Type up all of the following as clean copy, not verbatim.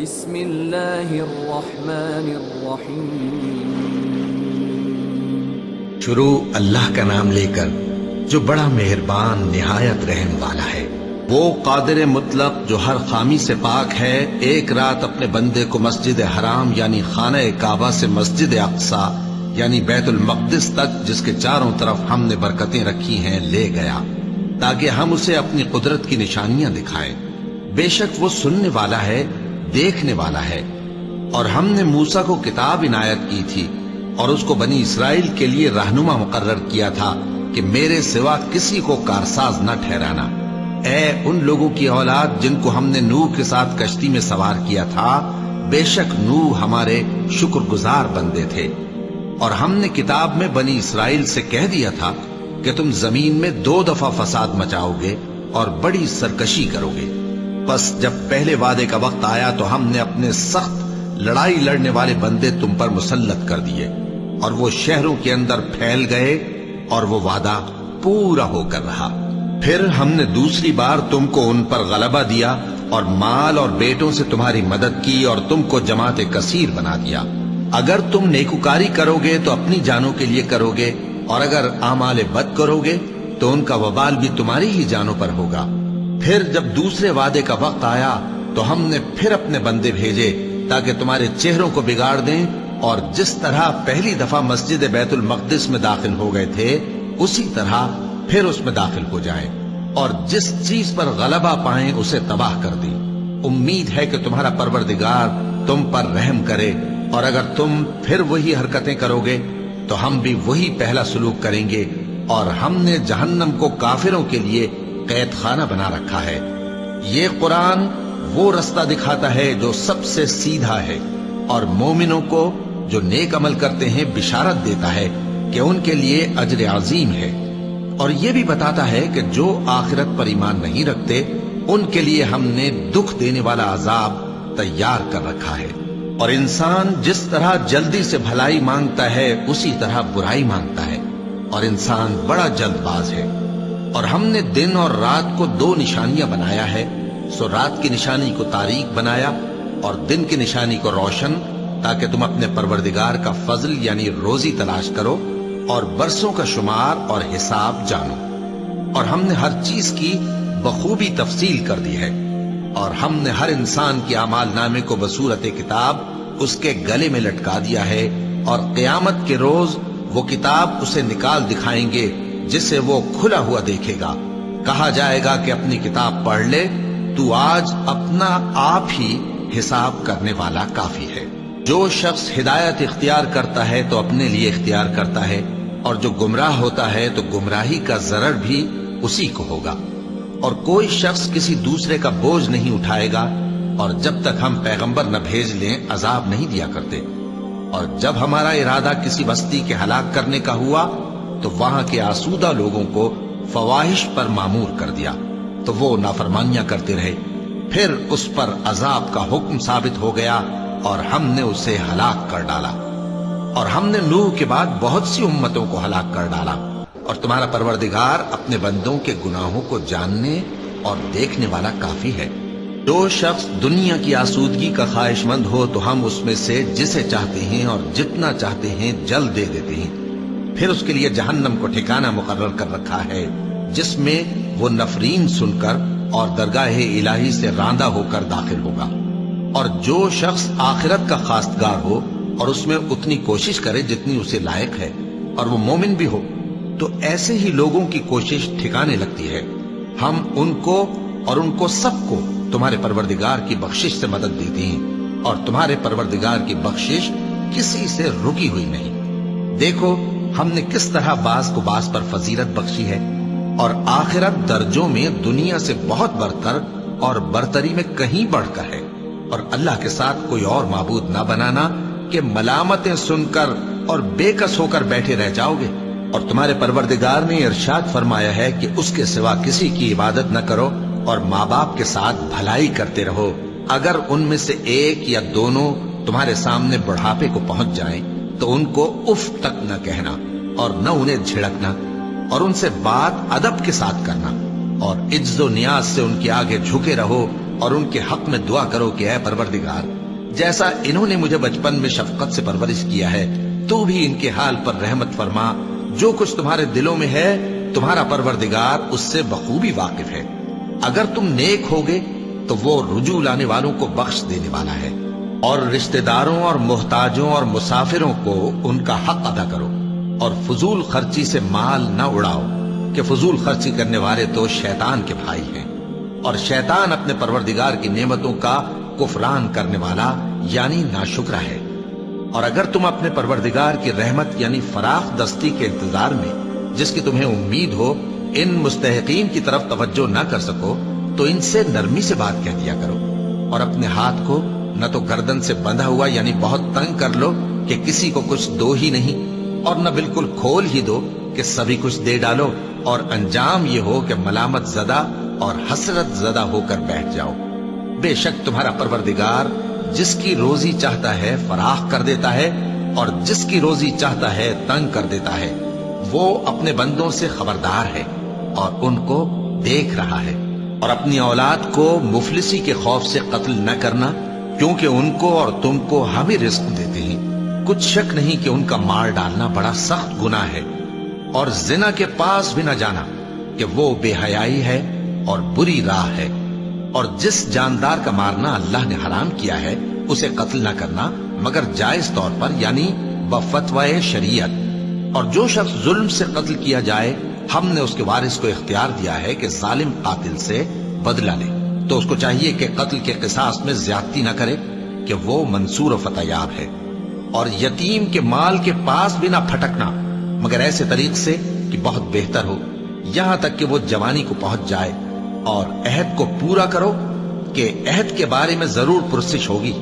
بسم اللہ الرحمن الرحیم۔ شروع اللہ کا نام لے کر جو بڑا مہربان نہایت رحم والا ہے۔ وہ قادر مطلق جو ہر خامی سے پاک ہے، ایک رات اپنے بندے کو مسجد حرام یعنی خانہ کعبہ سے مسجد اقصی یعنی بیت المقدس تک، جس کے چاروں طرف ہم نے برکتیں رکھی ہیں، لے گیا تاکہ ہم اسے اپنی قدرت کی نشانیاں دکھائیں۔ بے شک وہ سننے والا ہے، دیکھنے والا ہے۔ اور ہم نے موسیٰ کو کتاب عنایت کی تھی اور اس کو بنی اسرائیل کے لیے رہنما مقرر کیا تھا کہ میرے سوا کسی کو کارساز نہ ٹھہرانا۔ اے ان لوگوں کی اولاد جن کو ہم نے نوح کے ساتھ کشتی میں سوار کیا تھا، بے شک نوح ہمارے شکر گزار بندے تھے۔ اور ہم نے کتاب میں بنی اسرائیل سے کہہ دیا تھا کہ تم زمین میں 2 دفعہ فساد مچاؤ گے اور بڑی سرکشی کرو گے۔ پس جب پہلے وعدے کا وقت آیا تو ہم نے اپنے سخت لڑائی لڑنے والے بندے تم پر مسلط کر دیے، اور وہ شہروں کے اندر پھیل گئے اور وہ وعدہ پورا ہو کر رہا۔ پھر ہم نے دوسری بار تم کو ان پر غلبہ دیا اور مال اور بیٹوں سے تمہاری مدد کی اور تم کو جماعت کثیر بنا دیا۔ اگر تم نیکوکاری کرو گے تو اپنی جانوں کے لیے کرو گے، اور اگر اعمال بد کرو گے تو ان کا وبال بھی تمہاری ہی جانوں پر ہوگا۔ پھر جب دوسرے وعدے کا وقت آیا تو ہم نے پھر اپنے بندے بھیجے تاکہ تمہارے چہروں کو بگاڑ دیں، اور جس طرح پہلی دفعہ مسجد بیت المقدس میں داخل ہو گئے تھے اسی طرح پھر اس میں داخل ہو جائیں، اور جس چیز پر غلبہ پائیں اسے تباہ کر دیں۔ امید ہے کہ تمہارا پروردگار تم پر رحم کرے، اور اگر تم پھر وہی حرکتیں کرو گے تو ہم بھی وہی پہلا سلوک کریں گے، اور ہم نے جہنم کو کافروں کے لیے قید خانہ بنا رکھا ہے۔ یہ قرآن وہ رستہ دکھاتا ہے جو سب سے سیدھا ہے، اور مومنوں کو جو نیک عمل کرتے ہیں بشارت دیتا ہے کہ ان کے لیے اجر عظیم ہے، اور یہ بھی بتاتا ہے کہ جو آخرت پر ایمان نہیں رکھتے ان کے لیے ہم نے دکھ دینے والا عذاب تیار کر رکھا ہے۔ اور انسان جس طرح جلدی سے بھلائی مانگتا ہے اسی طرح برائی مانگتا ہے، اور انسان بڑا جلد باز ہے۔ اور ہم نے دن اور رات کو 2 نشانیاں بنایا ہے، سو رات کی نشانی کو تاریک بنایا اور دن کی نشانی کو روشن، تاکہ تم اپنے پروردگار کا فضل یعنی روزی تلاش کرو اور برسوں کا شمار اور حساب جانو۔ اور ہم نے ہر چیز کی بخوبی تفصیل کر دی ہے، اور ہم نے ہر انسان کے اعمال نامے کو بصورت کتاب اس کے گلے میں لٹکا دیا ہے، اور قیامت کے روز وہ کتاب اسے نکال دکھائیں گے جسے وہ کھلا ہوا دیکھے گا۔ کہا جائے گا کہ اپنی کتاب پڑھ لے، تو آج اپنا آپ ہی حساب کرنے والا کافی ہے۔ جو شخص ہدایت اختیار کرتا ہے تو اپنے لیے اختیار کرتا ہے، اور جو گمراہ ہوتا ہے تو گمراہی کا ضرر بھی اسی کو ہوگا۔ اور کوئی شخص کسی دوسرے کا بوجھ نہیں اٹھائے گا، اور جب تک ہم پیغمبر نہ بھیج لیں عذاب نہیں دیا کرتے۔ اور جب ہمارا ارادہ کسی بستی کے ہلاک کرنے کا ہوا تو وہاں کے آسودہ لوگوں کو فواحش پر مامور کر دیا، تو وہ نافرمانیاں کرتے رہے۔ پھر اس پر عذاب کا حکم ثابت ہو گیا اور ہم نے اسے ہلاک کر ڈالا۔ اور ہم نے نوح کے بعد بہت سی امتوں کو ہلاک کر ڈالا، اور تمہارا پروردگار اپنے بندوں کے گناہوں کو جاننے اور دیکھنے والا کافی ہے۔ جو شخص دنیا کی آسودگی کا خواہش مند ہو تو ہم اس میں سے جسے چاہتے ہیں اور جتنا چاہتے ہیں جلد دے دیتے ہیں۔ پھر اس کے لیے جہنم کو ٹھکانہ مقرر کر رکھا ہے، جس میں وہ نفرین سن کر اور درگاہ الہی سے راندہ ہو کر داخل ہوگا۔ اور جو شخص آخرت کا خواستگار ہو اور اس میں اتنی کوشش کرے جتنی اسے لائق ہے، اور وہ مومن بھی ہو، تو ایسے ہی لوگوں کی کوشش ٹھکانے لگتی ہے۔ ہم ان کو اور ان کو سب کو تمہارے پروردگار کی بخشش سے مدد دیتی ہیں، اور تمہارے پروردگار کی بخشش کسی سے رکی ہوئی نہیں۔ دیکھو ہم نے کس طرح بعض کو بعض پر فضیلت بخشی ہے، اور آخرت درجوں میں دنیا سے بہت برتر اور برتری میں کہیں بڑھ کر ہے۔ اور اللہ کے ساتھ کوئی اور معبود نہ بنانا کہ ملامتیں سن کر اور بے کس ہو کر بیٹھے رہ جاؤ گے۔ اور تمہارے پروردگار نے ارشاد فرمایا ہے کہ اس کے سوا کسی کی عبادت نہ کرو، اور ماں باپ کے ساتھ بھلائی کرتے رہو۔ اگر ان میں سے ایک یا دونوں تمہارے سامنے بڑھاپے کو پہنچ جائیں تو ان کو اف تک نہ کہنا، اور نہ انہیں جھڑکنا، اور ان سے بات ادب کے ساتھ کرنا، اور عجز و نیاز سے ان کے آگے جھکے رہو، اور ان کے حق میں دعا کرو کہ اے پروردگار، جیسا انہوں نے مجھے بچپن میں شفقت سے پرورش کیا ہے، تو بھی ان کے حال پر رحمت فرما۔ جو کچھ تمہارے دلوں میں ہے تمہارا پروردگار اس سے بخوبی واقف ہے۔ اگر تم نیک ہوگے تو وہ رجوع لانے والوں کو بخش دینے والا ہے، اور رشتہ داروں اور محتاجوں اور مسافروں کو ان کا حق ادا کرو، اور فضول خرچی سے مال نہ اڑاؤ، کہ فضول خرچی کرنے والے تو شیطان کے بھائی ہیں، اور شیطان اپنے پروردگار کی نعمتوں کا کفران کرنے والا یعنی ناشکرا ہے۔ اور اگر تم اپنے پروردگار کی رحمت یعنی فراخ دستی کے انتظار میں، جس کی تمہیں امید ہو، ان مستحقین کی طرف توجہ نہ کر سکو تو ان سے نرمی سے بات کہہ دیا کرو، اور اپنے ہاتھ کو نہ تو گردن سے بندھا ہوا یعنی بہت تنگ کر لو کہ کسی کو کچھ دو ہی نہیں، اور نہ بالکل کھول ہی دو کہ سبھی کچھ دے ڈالو، اور انجام یہ ہو کہ ملامت زدہ اور حسرت زدہ ہو کر بیٹھ جاؤ۔ بے شک تمہارا پروردگار جس کی روزی چاہتا ہے فراخ کر دیتا ہے، اور جس کی روزی چاہتا ہے تنگ کر دیتا ہے۔ وہ اپنے بندوں سے خبردار ہے اور ان کو دیکھ رہا ہے۔ اور اپنی اولاد کو مفلسی کے خوف سے قتل نہ کرنا، کیونکہ ان کو اور تم کو ہم ہی رزق دیتے ہیں۔ کچھ شک نہیں کہ ان کا مار ڈالنا بڑا سخت گناہ ہے، اور زنا کے پاس بھی نہ جانا کہ وہ بے حیائی ہے اور بری راہ ہے۔ اور جس جاندار کا مارنا اللہ نے حرام کیا ہے اسے قتل نہ کرنا مگر جائز طور پر یعنی بفتوائے شریعت۔ اور جو شخص ظلم سے قتل کیا جائے ہم نے اس کے وارث کو اختیار دیا ہے کہ ظالم قاتل سے بدلہ لے، تو اس کو چاہیے کہ قتل کے قصاص میں زیادتی نہ کرے کہ وہ منصور و فتح یاب ہے۔ اور یتیم کے مال کے پاس بھی نہ پھٹکنا مگر ایسے طریق سے کہ بہت بہتر ہو، یہاں تک کہ وہ جوانی کو پہنچ جائے۔ اور عہد کو پورا کرو کہ عہد کے بارے میں ضرور پرسش ہوگی،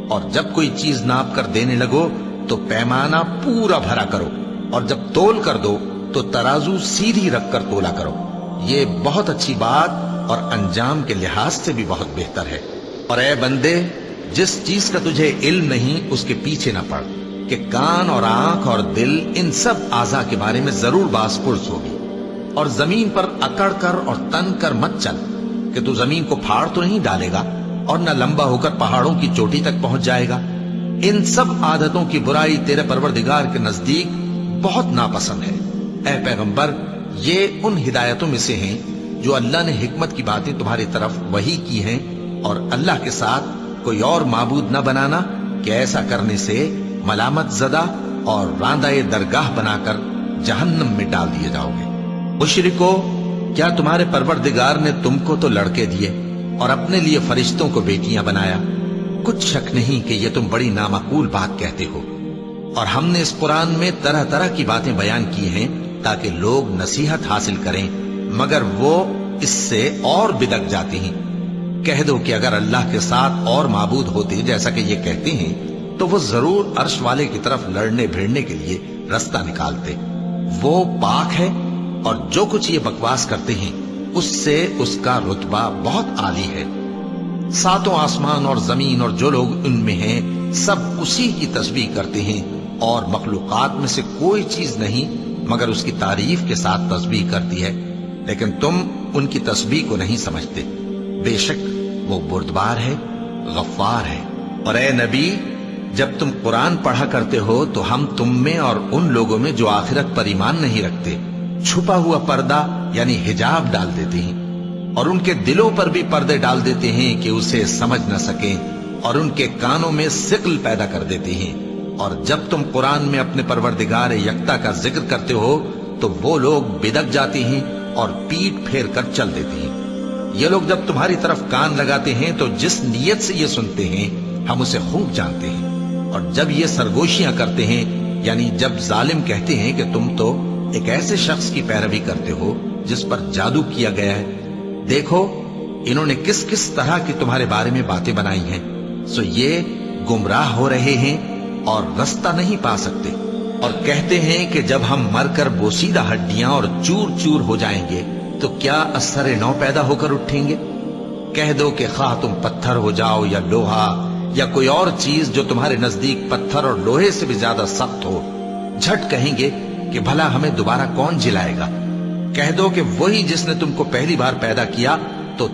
اور جب کوئی چیز ناپ کر دینے لگو تو پیمانہ پورا بھرا کرو، اور جب تول کر دو تو ترازو سیدھی رکھ کر تولا کرو۔ یہ بہت اچھی بات اور انجام کے لحاظ سے بھی بہت بہتر ہے۔ اور اے بندے، جس چیز کا تجھے علم نہیں اس کے پیچھے نہ پڑ، کہ کان اور آنکھ اور دل ان سب اعضاء کے بارے میں ضرور باز پرس ہوگی۔ اور زمین پر اکڑ کر اور تن کر مت چل، کہ تو زمین کو پھاڑ تو نہیں ڈالے گا اور نہ لمبا ہو کر پہاڑوں کی چوٹی تک پہنچ جائے گا۔ ان سب عادتوں کی برائی تیرے پروردگار کے نزدیک بہت ناپسند ہے۔ اے پیغمبر، یہ ان ہدایتوں میں سے ہیں جو اللہ نے حکمت کی باتیں تمہاری طرف وحی کی ہیں، اور اللہ کے ساتھ کوئی اور معبود نہ بنانا، کہ ایسا کرنے سے ملامت زدہ اور راندہ درگاہ بنا کر جہنم میں ڈال دیے جاؤ گے۔ مشرکو، کیا تمہارے پروردگار نے تم کو تو لڑکے دیے اور اپنے لیے فرشتوں کو بیٹیاں بنایا؟ کچھ شک نہیں کہ یہ تم بڑی نامعقول بات کہتے ہو، اور ہم نے اس قرآن میں طرح طرح کی باتیں بیان کی ہیں تاکہ لوگ نصیحت حاصل کریں، مگر وہ اس سے اور بدک جاتے ہیں۔ کہہ دو کہ اگر اللہ کے ساتھ اور معبود ہوتے جیسا کہ یہ کہتے ہیں تو وہ ضرور عرش والے کی طرف لڑنے بھیڑنے کے لیے رستہ نکالتے۔ وہ پاک ہے، اور جو کچھ یہ بکواس کرتے ہیں اس سے اس کا رتبہ بہت عالی ہے۔ ساتوں آسمان اور زمین اور جو لوگ ان میں ہیں سب اسی کی تسبیح کرتے ہیں، اور مخلوقات میں سے کوئی چیز نہیں مگر اس کی تعریف کے ساتھ تسبیح کرتی ہے، لیکن تم ان کی تسبیح کو نہیں سمجھتے۔ بے شک وہ بردبار ہے، غفار ہے۔ اور اے نبی، جب تم قرآن پڑھا کرتے ہو تو ہم تم میں اور ان لوگوں میں جو آخرت پر ایمان نہیں رکھتے چھپا ہوا پردہ یعنی حجاب ڈال دیتے ہیں، اور ان کے دلوں پر بھی پردے ڈال دیتے ہیں کہ اسے سمجھ نہ سکیں، اور ان کے کانوں میں ثقل پیدا کر دیتے ہیں۔ اور جب تم قرآن میں اپنے پروردگار یکتا کا ذکر کرتے ہو تو وہ لوگ بدک جاتے ہیں اور پیٹ پھیر کر چل دیتے ہیں۔ یہ لوگ جب تمہاری طرف کان لگاتے ہیں تو جس نیت سے یہ سنتے ہیں ہم اسے خوب جانتے ہیں، اور جب یہ سرگوشیاں کرتے ہیں یعنی جب ظالم کہتے ہیں کہ تم تو ایک ایسے شخص کی پیروی کرتے ہو جس پر جادو کیا گیا ہے، دیکھو انہوں نے کس کس طرح کی تمہارے بارے میں باتیں بنائی ہیں، سو یہ گمراہ ہو رہے ہیں اور رستہ نہیں پا سکتے۔ اور کہتے ہیں کہ جب ہم مر کر بوسیدہ ہڈیاں اور چور چور ہو جائیں گے تو کیا اثر نو پیدا ہو کر اٹھیں گے؟ کہہ دو کہ خواہ تم پتھر ہو جاؤ یا لوہا یا کوئی اور چیز جو تمہارے نزدیک پتھر اور لوہے سے بھی زیادہ سخت ہو، جھٹ کہیں گے کہ بھلا ہمیں دوبارہ کون جلائے گا؟ کہہ دو کہ وہی جس نے تم کو پہلی بار پیدا کیا تو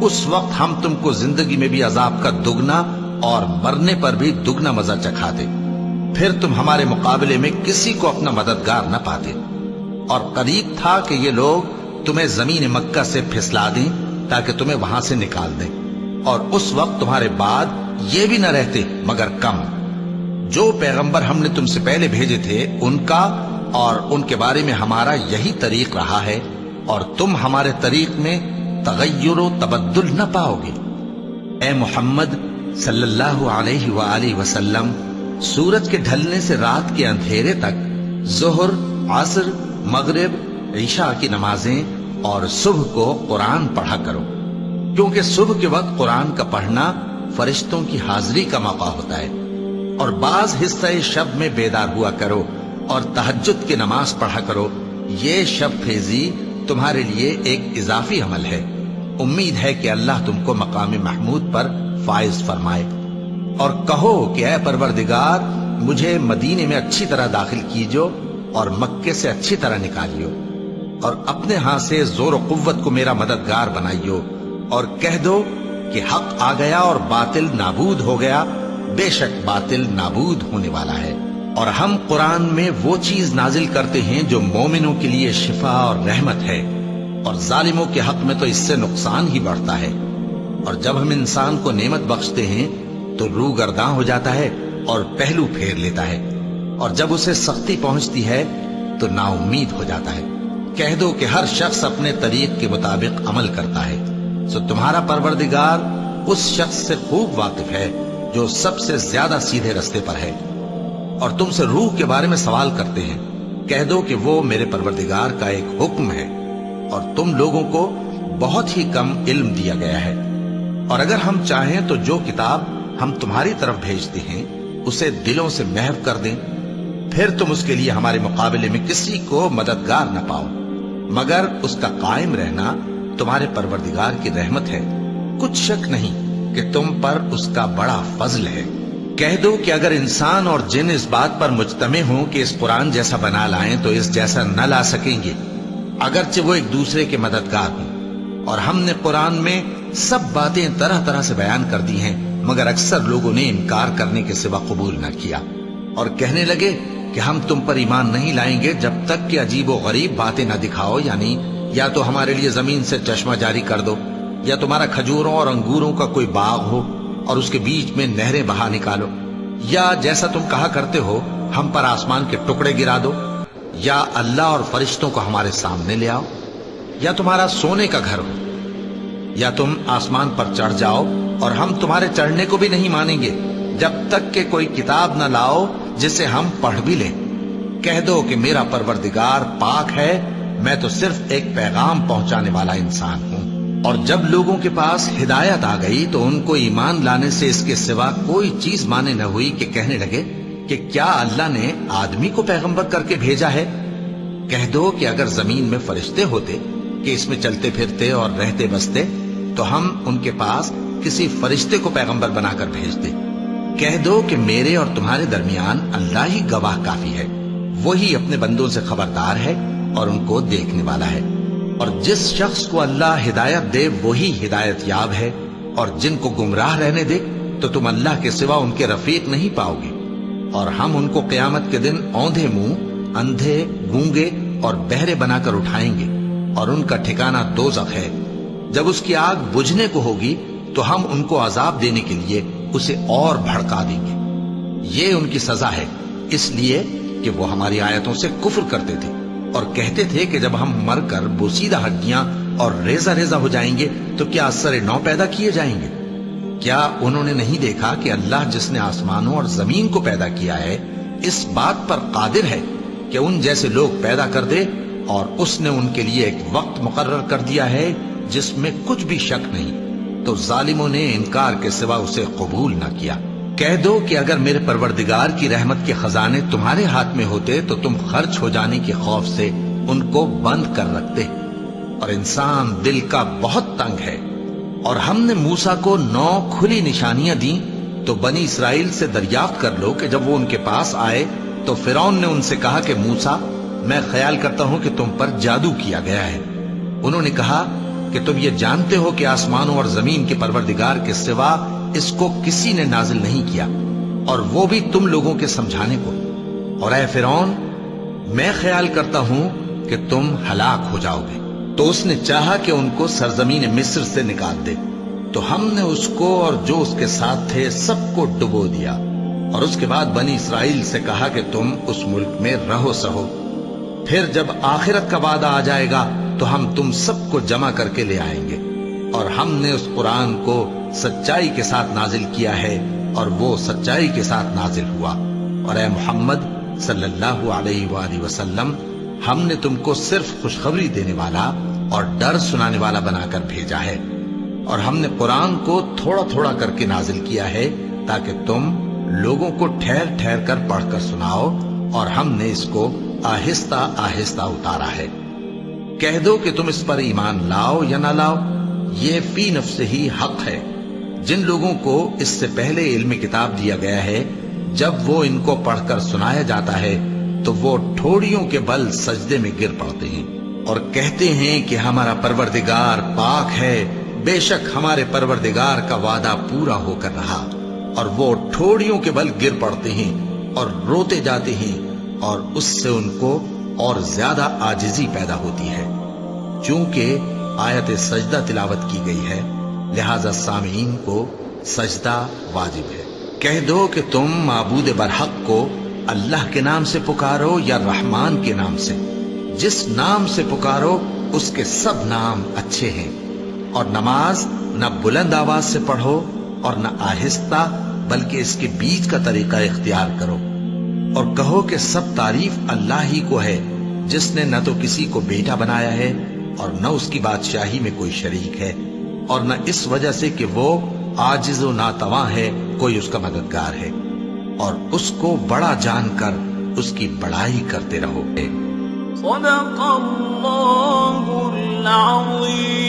اس وقت ہم تم کو زندگی میں بھی عذاب کا دگنا اور مرنے پر بھی دگنا مزہ چکھاتے، پھر تم ہمارے مقابلے میں کسی کو اپنا مددگار نہ پاتے، اور قریب تھا کہ یہ لوگ تمہیں زمین مکہ سے پھسلا دیں تاکہ تمہیں وہاں سے نکال دیں، اور اس وقت تمہارے بعد یہ بھی نہ رہتے مگر کم۔ جو پیغمبر ہم نے تم سے پہلے بھیجے تھے ان کا اور ان کے بارے میں ہمارا یہی طریق رہا ہے، اور تم ہمارے طریق میں تغیر و تبدل نہ پاؤ گے۔ اے محمد صلی اللہ علیہ وآلہ وسلم، سورج کے ڈھلنے سے رات کے اندھیرے تک ظہر، عصر، مغرب، عشاء کی نمازیں اور صبح کو قرآن پڑھا کرو، کیونکہ صبح کے وقت قرآن کا پڑھنا فرشتوں کی حاضری کا موقع ہوتا ہے، اور بعض حصہ شب میں بیدار ہوا کرو اور تہجد کی نماز پڑھا کرو۔ یہ شب خیزی تمہارے لیے ایک اضافی عمل ہے، امید ہے کہ اللہ تم کو مقام محمود پر فائز فرمائے۔ اور کہو کہ اے پروردگار، مجھے مدینے میں اچھی طرح داخل کیجو اور مکے سے اچھی طرح نکالیو، اور اپنے ہاں سے زور و قوت کو میرا مددگار بنائیو، اور کہہ دو کہ حق آ گیا اور باطل نابود ہو گیا، بے شک باطل نابود ہونے والا ہے۔ اور ہم قرآن میں وہ چیز نازل کرتے ہیں جو مومنوں کے لیے شفا اور رحمت ہے، اور ظالموں کے حق میں تو اس سے نقصان ہی بڑھتا ہے۔ اور جب ہم انسان کو نعمت بخشتے ہیں تو روح گرداں ہو جاتا ہے اور پہلو پھیر لیتا ہے، اور جب اسے سختی پہنچتی ہے تو نا امید ہو جاتا ہے۔ کہہ دو کہ ہر شخص اپنے طریق کے مطابق عمل کرتا ہے، سو تمہارا پروردگار اس شخص سے خوب واقف ہے جو سب سے زیادہ سیدھے رستے پر ہے۔ اور تم سے روح کے بارے میں سوال کرتے ہیں، کہہ دو کہ وہ میرے پروردگار کا ایک حکم ہے، اور تم لوگوں کو بہت ہی کم علم دیا گیا ہے۔ اور اگر ہم چاہیں تو جو کتاب ہم تمہاری طرف بھیجتے ہیں اسے دلوں سے محو کر دیں، پھر تم اس کے لیے ہمارے مقابلے میں کسی کو مددگار نہ پاؤ، مگر اس کا قائم رہنا تمہارے پروردگار کی رحمت ہے، کچھ شک نہیں کہ تم پر اس کا بڑا فضل ہے۔ کہہ دو کہ اگر انسان اور جن اس بات پر مجتمع ہوں کہ اس قرآن جیسا بنا لائیں تو اس جیسا نہ لا سکیں گے، اگرچہ وہ ایک دوسرے کے مددگار ہوں۔ اور ہم نے قرآن میں سب باتیں طرح طرح سے بیان کر دی ہیں، مگر اکثر لوگوں نے انکار کرنے کے سوا قبول نہ کیا، اور کہنے لگے کہ ہم تم پر ایمان نہیں لائیں گے جب تک کہ عجیب و غریب باتیں نہ دکھاؤ، یعنی یا تو ہمارے لیے زمین سے چشمہ جاری کر دو، یا تمہارا کھجوروں اور انگوروں کا کوئی باغ ہو اور اس کے بیچ میں نہریں بہا نکالو، یا جیسا تم کہا کرتے ہو ہم پر آسمان کے ٹکڑے گرا دو، یا اللہ اور فرشتوں کو ہمارے سامنے لے آؤ، یا تمہارا سونے کا گھر ہو، یا تم آسمان پر چڑھ جاؤ اور ہم تمہارے چڑھنے کو بھی نہیں مانیں گے جب تک کہ کوئی کتاب نہ لاؤ جسے ہم پڑھ بھی لیں۔ کہہ دو کہ میرا پروردگار پاک ہے، میں تو صرف ایک پیغام پہنچانے والا انسان ہوں۔ اور جب لوگوں کے پاس ہدایت آ گئی تو ان کو ایمان لانے سے اس کے سوا کوئی چیز مانے نہ ہوئی کہ کہنے لگے کہ کیا اللہ نے آدمی کو پیغمبر کر کے بھیجا ہے؟ کہہ دو کہ اگر زمین میں فرشتے ہوتے کہ اس میں چلتے پھرتے اور رہتے بستے تو ہم ان کے پاس کسی فرشتے کو پیغمبر بنا کر بھیجتے۔ کہہ دو کہ میرے اور تمہارے درمیان اللہ ہی گواہ کافی ہے، وہی اپنے بندوں سے خبردار ہے اور ان کو دیکھنے والا ہے۔ اور جس شخص کو اللہ ہدایت دے وہی ہدایت یاب ہے، اور جن کو گمراہ رہنے دے تو تم اللہ کے سوا ان کے رفیق نہیں پاؤ گے۔ اور ہم ان کو قیامت کے دن اوندھے منہ، اندھے، گونگے اور بہرے بنا کر اٹھائیں گے، اور ان کا ٹھکانہ دوزخ ہے۔ جب اس کی آگ بجھنے کو ہوگی تو ہم ان کو عذاب دینے کے لیے اسے اور بھڑکا دیں گے۔ یہ ان کی سزا ہے، اس لیے کہ وہ ہماری آیتوں سے کفر کرتے تھے اور کہتے تھے کہ جب ہم مر کر بوسیدہ ہڈیاں اور ریزہ ریزہ ہو جائیں گے تو کیا اثر نو پیدا کیے جائیں گے؟ کیا انہوں نے نہیں دیکھا کہ اللہ جس نے آسمانوں اور زمین کو پیدا کیا ہے اس بات پر قادر ہے کہ ان جیسے لوگ پیدا کر دے، اور اس نے ان کے لیے ایک وقت مقرر کر دیا ہے جس میں کچھ بھی شک نہیں، تو ظالموں نے انکار کے سوا اسے قبول نہ کیا۔ کہہ دو کہ اگر میرے پروردگار کی رحمت کے خزانے تمہارے ہاتھ میں ہوتے تو تم خرچ ہو جانے کے خوف سے ان کو بند کر رکھتے، اور انسان دل کا بہت تنگ ہے۔ اور ہم نے موسیٰ کو 9 کھلی نشانیاں دیں تو بنی اسرائیل سے دریافت کر لو کہ جب وہ ان کے پاس آئے تو فرعون نے ان سے کہا کہ موسیٰ، میں خیال کرتا ہوں کہ تم پر جادو کیا گیا ہے۔ انہوں نے کہا کہ تم یہ جانتے ہو کہ آسمانوں اور زمین کے پروردگار کے سوا اس کو کسی نے نازل نہیں کیا، اور وہ بھی تم لوگوں کے سمجھانے کو۔ اور اے فرعون، میں خیال کرتا ہوں کہ تم ہلاک ہو جاؤ گے۔ تو اس نے چاہا کہ ان کو سرزمین مصر سے نکال دے، تو ہم نے اس کو اور جو اس کے ساتھ تھے سب کو ڈبو دیا، اور اس کے بعد بنی اسرائیل سے کہا کہ تم اس ملک میں رہو سہو، پھر جب آخرت کا وعدہ آ جائے گا تو ہم تم سب کو جمع کر کے لے آئیں گے۔ اور ہم نے اس قرآن کو سچائی کے ساتھ نازل کیا ہے، اور وہ سچائی کے ساتھ نازل ہوا۔ اور اے محمد صلی اللہ علیہ وآلہ وسلم، ہم نے تم کو صرف خوشخبری دینے والا اور ڈر سنانے والا بنا کر بھیجا ہے، اور ہم نے قرآن کو تھوڑا تھوڑا کر کے نازل کیا ہے تاکہ تم لوگوں کو ٹھہر ٹھہر کر پڑھ کر سناؤ، اور ہم نے اس کو آہستہ آہستہ اتارا ہے۔ کہہ دو کہ تم اس پر ایمان لاؤ یا نہ لاؤ، یہ فی نفس ہی حق ہے۔ جن لوگوں کو اس سے پہلے علم کتاب دیا گیا ہے، جب وہ ان کو پڑھ کر سنایا جاتا ہے تو وہ ٹھوڑیوں کے بل سجدے میں گر پڑتے ہیں اور کہتے ہیں کہ ہمارا پروردگار پاک ہے، بے شک ہمارے پروردگار کا وعدہ پورا ہو کر رہا۔ اور وہ ٹھوڑیوں کے بل گر پڑتے ہیں اور روتے جاتے ہیں، اور اس سے ان کو اور زیادہ عاجزی پیدا ہوتی ہے۔ چونکہ آیت سجدہ تلاوت کی گئی ہے، لہذا سامعین کو سجدہ واجب ہے۔ کہہ دو کہ تم معبود برحق کو اللہ کے نام سے پکارو یا رحمان کے نام سے، جس نام سے پکارو اس کے سب نام اچھے ہیں، اور نماز نہ بلند آواز سے پڑھو اور نہ آہستہ، بلکہ اس کے بیچ کا طریقہ اختیار کرو، اور کہو کہ سب تعریف اللہ ہی کو ہے، جس نے نہ تو کسی کو بیٹا بنایا ہے اور نہ اس کی بادشاہی میں کوئی شریک ہے، اور نہ اس وجہ سے کہ وہ عاجز و ناتواں ہے کوئی اس کا مددگار ہے، اور اس کو بڑا جان کر اس کی بڑائی کرتے رہو۔ صدق اللہ العظیم۔